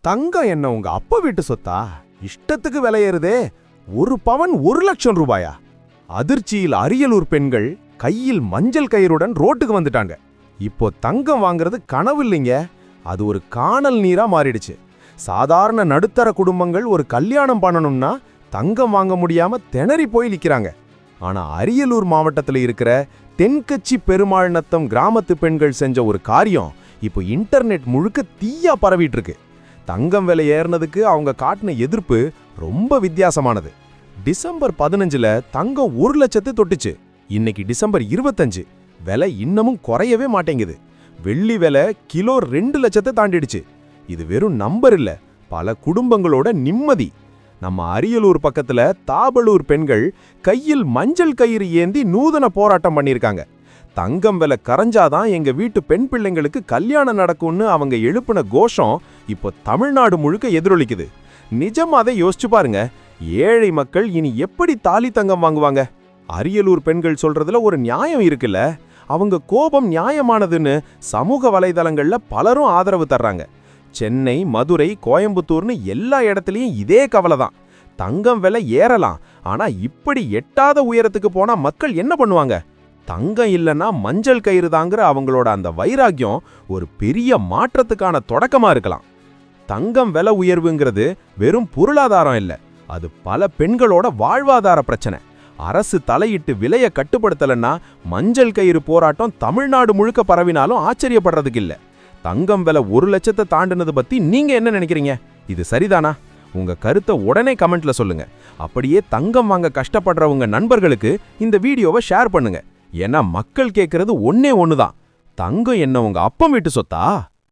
தங்கம் என்ன உங்க அப்பா வீட்டு சொத்தா? இஷ்டத்துக்கு விலையேறுதே. ஒரு பவன் 1,00,000 ரூபாயா? அதிர்ச்சியில் அரியலூர் பெண்கள் கையில் மஞ்சள் கயிறுடன் ரோட்டுக்கு வந்துட்டாங்க. இப்போ தங்கம் வாங்குறது கனவு இல்லைங்க, அது ஒரு காணல் நீரா மாறிடுச்சு. சாதாரண நடுத்தர குடும்பங்கள் ஒரு கல்யாணம் பண்ணணும்னா தங்கம் வாங்க முடியாம திணறி போய் நிக்கிறாங்க. ஆனா அரியலூர் மாவட்டத்தில் இருக்கிற தென்கட்சி பெருமாள் நத்தம் கிராமத்து பெண்கள் செஞ்ச ஒரு காரியம் இப்போ இன்டர்நெட் முழுக்க தீயா பரவிட்டு இருக்கு. தங்கம் விலை ஏறினதுக்கு அவங்க காட்டின எதிர்ப்பு ரொம்ப வித்தியாசமானது. டிசம்பர் 15ல தங்கம் 1,00,000 தொட்டுச்சு. இன்னைக்கு டிசம்பர் 25, விலை இன்னமும் குறையவே மாட்டேங்குது. வெள்ளி விலை கிலோ 2,00,000 தாண்டிடுச்சு. இது வெறும் நம்பர் இல்ல, பல குடும்பங்களோட நிம்மதி. நம்ம அரியலூர் பக்கத்துல தாபலூர் பெண்கள் கையில் மஞ்சள் கயிறு ஏந்தி நூதன போராட்டம் பண்ணிருக்காங்க. தங்கம் விலை கரைஞ்சாதான் எங்க வீட்டு பெண் பிள்ளைங்களுக்கு கல்யாணம் நடக்கும்னு அவங்க எழுப்பின கோஷம் இப்போ தமிழ்நாடு முழுக்க எதிரொலிக்குது. நிஜமாவே யோசிச்சு பாருங்க, ஏழை மக்கள் இனி எப்படி தாலி தங்கம் வாங்குவாங்க? அரியலூர் பெண்கள் சொல்றதுல ஒரு நியாயம் இருக்குல்ல. அவங்க கோபம் நியாயமானதுன்னு சமூக வலைதளங்கள்ல பலரும் ஆதரவு தர்றாங்க. சென்னை, மதுரை, கோயம்புத்தூர்னு எல்லா இடத்துலயும் இதே கவலை தான். தங்கம் விலை ஏறலாம், ஆனா இப்படி எட்டாத உயரத்துக்கு போனா மக்கள் என்ன பண்ணுவாங்க? தங்கம் இல்லைன்னா மஞ்சள் கயிறு தாங்கிற அவங்களோட அந்த வைராக்கியம் ஒரு பெரிய மாற்றத்துக்கான தொடக்கமா இருக்கலாம். தங்கம் விலை உயர்வுங்கிறது வெறும் பொருளாதாரம் இல்ல, அது பல பெண்களோட வாழ்வாதார பிரச்சனை. அரசு தலையிட்டு விலையை கட்டுப்படுத்தலன்னா மஞ்சள் கயிறு போராட்டம் தமிழ்நாடு முழுக்க பரவினாலும் ஆச்சரியப்படுறதுக்கு இல்ல. தங்கம் விலை 1,00,000 தாண்டினது பத்தி நீங்க என்ன நினைக்கிறீங்க? இது சரிதானா? உங்க கருத்தை உடனே கமெண்ட்ல சொல்லுங்க. அப்படியே தங்கம் வாங்க கஷ்டப்படுறவங்க நண்பர்களுக்கு இந்த வீடியோவை ஷேர் பண்ணுங்க. ஏன்னா மக்கள் கேட்கறது ஒன்னே ஒண்ணுதான், தங்கம் என்ன உங்க அப்பன் வீட்டு சொத்தா?